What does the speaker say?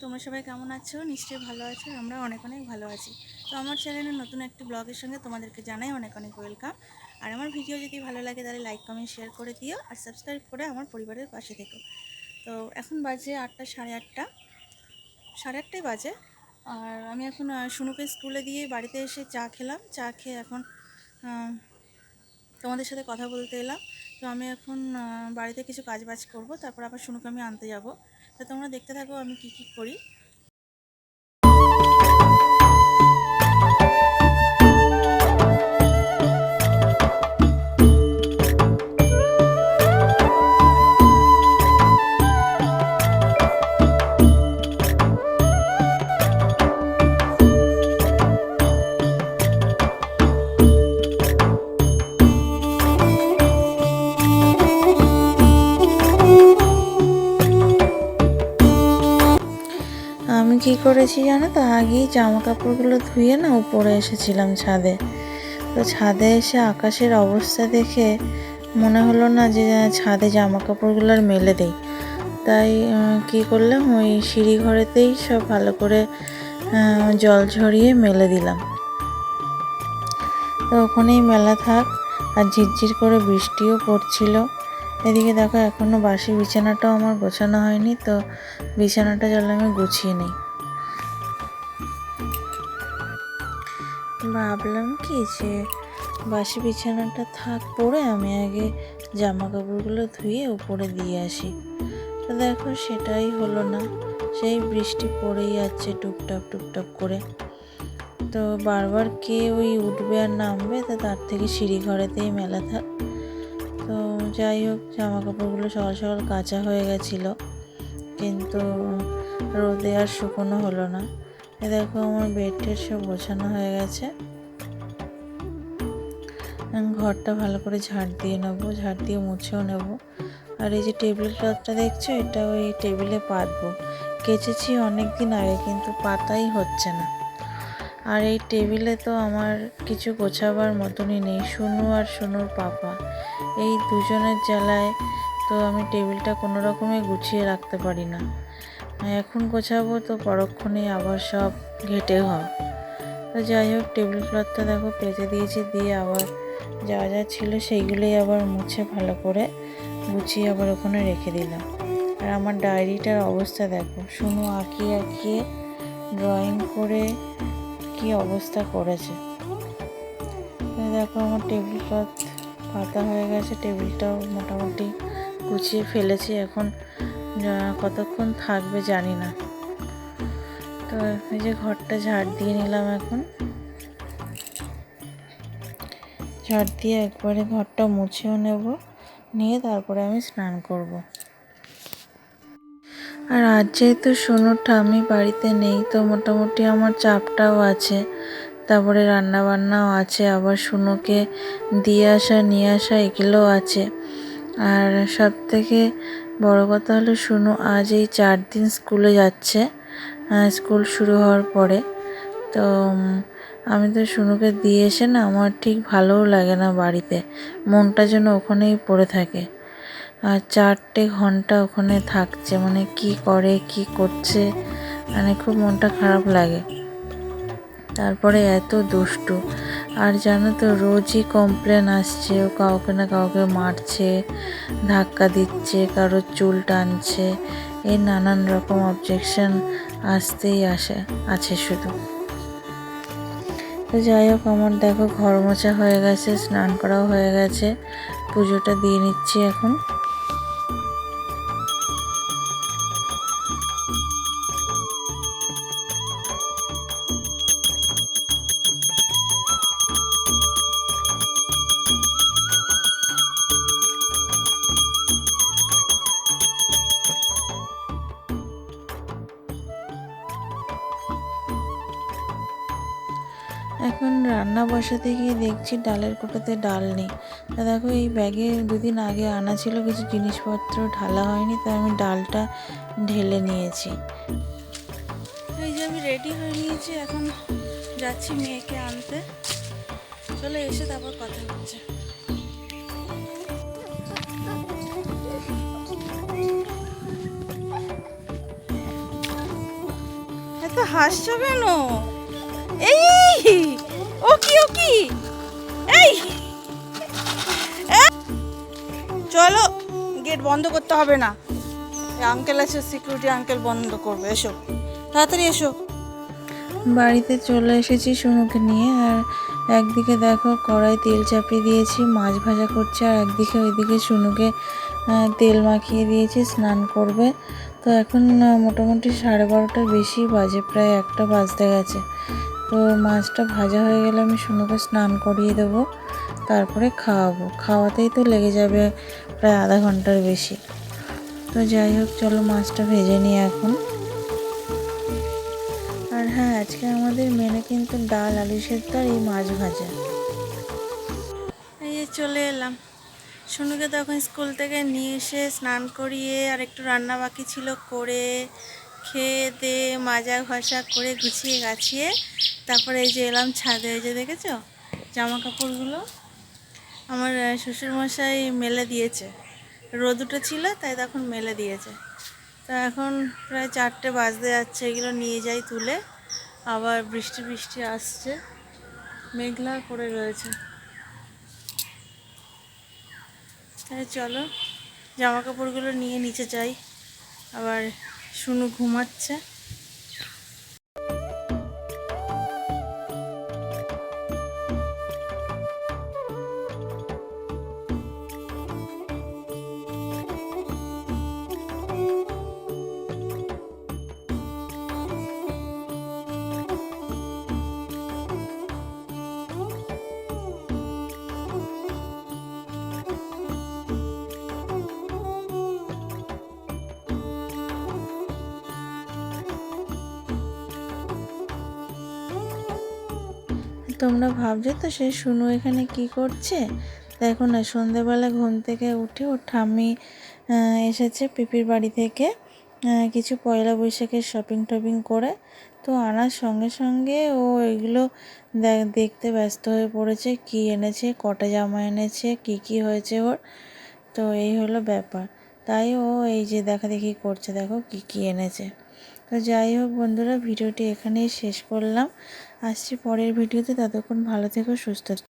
তোমরা সবাই কেমন আছো? নিশ্চয়ই ভালো আছো। আমরা অনেক ভালো আছি। তো আমার চ্যানেলের নতুন একটি ব্লগের সঙ্গে তোমাদেরকে জানাই অনেক ওয়েলকাম। আর আমার ভিডিও যদি ভালো লাগে তাহলে লাইক কমেন্ট শেয়ার করে দিও, আর সাবস্ক্রাইব করে আমার পরিবারের পাশে থেকো। তো এখন বাজে 8টা, সাড়ে 8টাই বাজে। আর আমি এখন শুনুকে স্কুলে দিয়ে বাড়িতে এসে চা খেলাম। চা খেয়ে এখন তোমাদের সাথে কথা বলতে এলাম। তো আমি এখন বাড়িতে কিছু কাজবাজ করব, তারপর আবার শুনুকে আমি আনতে যাব। তো তোমরা দেখতে থাকো আমি কি করি। আমি কি করেছি জানো তো, আগেই জামা কাপড়গুলো ধুয়ে না উপরে এসেছিলাম ছাদে। তো ছাদে এসে আকাশের অবস্থা দেখে মনে হলো না যে ছাদে জামা কাপড়গুলো আর মেলে দেই। তাই কি করলাম, ওই সিঁড়ি ঘরেতেই সব ভালো করে জল ঝরিয়ে মেলে দিলাম। তো ওখানেই মেলা থাক। আর ঝিরঝির করে বৃষ্টিও পড়ছিল। এদিকে দেখো এখনও বাসি বিছানাটাও আমার গোছানো হয়নি। তো বিছানাটা চলো আমি গুছিয়ে নিই। ভাবলাম কি যে বাসি বিছানাটা থাক পরে আমি আগে জামা কাপড়গুলো ধুয়ে উপরে দিয়ে আসি। তো দেখো সেটাই হলো না, সেই বৃষ্টি পড়েই যাচ্ছে টুপটাপ করে। তো বারবার কে ওই উঠবে আর নামবে, তো তার থেকে সিঁড়ি ঘরেতেই মেলা থাক। তো যাই হোক, জামা কাপড়গুলো সকাল সকাল কাচা হয়ে গেছিলো, কিন্তু রোদে আর শুকনো হলো না। এ দেখো আমার বেডটের সব গোছানো হয়ে গেছে। ঘরটা ভালো করে ঝাড় দিয়ে নেবো, ঝাড় দিয়ে মুছেও নেব। আর এই যে টেবিল ক্লথটা দেখছো, এটা ওই টেবিলে পাতবো। কেচেছি অনেক দিন আগে, কিন্তু পাতাই হচ্ছে না। আর এই টেবিলে তো আমার কিছু গোছাবার মতনই নেই, শুনু আর শুনুর পাপা এই দুজনের জ্বালায় তো আমি টেবিলটা কোনো রকমে গুছিয়ে রাখতে পারি না। এখন গোছাবো তো পরক্ষণেই আবার সব ঘেটে হয়। তো যাই হোক, টেবিল ক্লথটা দেখো পেতে দিয়েছি, দিয়ে আবার যা যা ছিল সেইগুলোই আবার মুছে ভালো করে গুছিয়ে আবার ওখানে রেখে দিলাম। আর আমার ডায়েরিটার অবস্থা দেখো, শুনু আঁকিয়ে ড্রয়িং করে কি অবস্থা করেছে। দেখো আমার টেবিল ক্লথ পাতা হয়ে গেছে, টেবিলটাও মোটামুটি গুছিয়ে ফেলেছি। এখন কতক্ষণ থাকবে জানি না। তো এই যে ঘরটা ঝাড় দিয়ে নিলাম, এখন ঝাড় দিয়ে একবারে ঘরটা মুছেও নেব, নিয়ে তারপরে আমি স্নান করব। আর আজ যেহেতু শুনুর ঠাম্মি বাড়িতে নেই, তো মোটামুটি আমার চাপটাও আছে, তারপরে রান্নাবান্নাও আছে, আবার শুনুকে দিয়ে আসা নিয়ে আসা এগুলোও আছে। আর সব থেকে বড় কথা হলো, শুনু আজ এই 4 দিন স্কুলে যাচ্ছে, স্কুল শুরু হওয়ার পরে। তো আমি তো শুনুকে দিয়ে এসে না আমার ঠিক ভালোও লাগে না বাড়িতে, মনটা যেন ওখানেই পড়ে থাকে। আর 4টে ঘন্টা ওখানে থাকছে, মানে কি করে কি করছে, মানে খুব মনটা খারাপ লাগে। তারপরে এত দুষ্টু, আর জানো তো রোজই কমপ্লেন আসছে, ও কাউকে না কাউকে মারছে, ধাক্কা দিচ্ছে, কারোর চুল টানছে, এই নানান রকম অবজেকশন আসতেই আছে শুধু। তো যাই হোক, আমার দেখো ঘর মোছা হয়ে গেছে, স্নান করাও হয়ে গেছে, পুজোটা দিয়ে নিচ্ছি এখন। এখন রান্না বসাতে গিয়ে দেখছি ডালের কোটাতে ডাল নেই। তা দেখো এই ব্যাগে দুদিন আগে আনা ছিল, কিছু জিনিসপত্র ঢালা হয়নি, তাই আমি ডালটা ঢেলে নিয়েছি। এই যে আমি রেডি হয়ে নিয়েছি, এখন যাচ্ছি মেয়েকে আনতে। চলে এসে তারপর কথা হচ্ছে। এত হাসছো কেন? এই ও কি এই চলো, গেট বন্ধ করতে হবে না, আঙ্কেল আছে, সিকিউরিটি আঙ্কেল বন্ধ করবে। এসো তাড়াতাড়ি এসো। বাড়িতে চলে এসেছি সোনুকে নিয়ে, আর একদিকে দেখো কড়াই তেল চাপিয়ে দিয়েছি, মাছ ভাজা করছে, আর একদিকে ওইদিকে সোনুকে তেল মাখিয়ে দিয়েছি, স্নান করবে। তো এখন মোটামুটি 12:30টার বেশি বাজে, প্রায় 1টা বাজতে গেছে। তো মাছটা ভাজা হয়ে গেলে আমি সোনুকে স্নান করিয়ে দেবো, তারপরে খাওয়াবো। খাওয়াতেই তো লেগে যাবে প্রায় আধা ঘন্টার বেশি। তো যাই হোক, চলো মাছটা ভেজে নিই এখন। আর হ্যাঁ, আজকে আমাদের মেনু কিন্তু ডাল, আলু সেদ্ধ আর এই মাছ ভাজা। এই যে চলে এলাম। সোনুকে তখন স্কুল থেকে নিয়ে এসে স্নান করিয়ে আর একটু রান্না বাকি ছিল করে, খেয়ে দিয়ে মাজা ঘষা করে গুছিয়ে গাছিয়ে তারপরে এই যে এলাম ছাদে। এই যে দেখেছো জামা কাপড়গুলো আমার শ্বশুরমশাই মেলে দিয়েছে, রোদ উঠেছিল তাই তখন মেলে দিয়েছে। তো এখন প্রায় 4টে বাজতে যাচ্ছে, এগুলো নিয়ে যাই তুলে। আবার বৃষ্টি আসছে, মেঘলা করে রয়েছে। তাই চলো জামা কাপড়গুলো নিয়ে নিচে যাই। আবার সোনু ঘুমাচ্ছে। তোমরা ভাবছো তো সে সোনু এখানে কি করছে? দেখো না, সন্ধেবেলা ঘুম থেকে উঠে ওর ঠাম্মি এসেছে পিপির বাড়ি থেকে কিছু পয়লা বৈশাখের শপিং করে। তো আনার সঙ্গে সঙ্গে ও এগুলো দেখতে ব্যস্ত হয়ে পড়েছে, কি এনেছে, কটা জামা এনেছে, কি হয়েছে ওর। তো এই হলো ব্যাপার, তাই ও এই যে দেখাদেখি করছে, দেখো কি এনেছে। তো যাই হোক বন্ধুরা, ভিডিওটি এখানেই শেষ করলাম। আসছি পরের ভিডিওতে, ততক্ষণ ভালো থেকো, সুস্থ থেকো।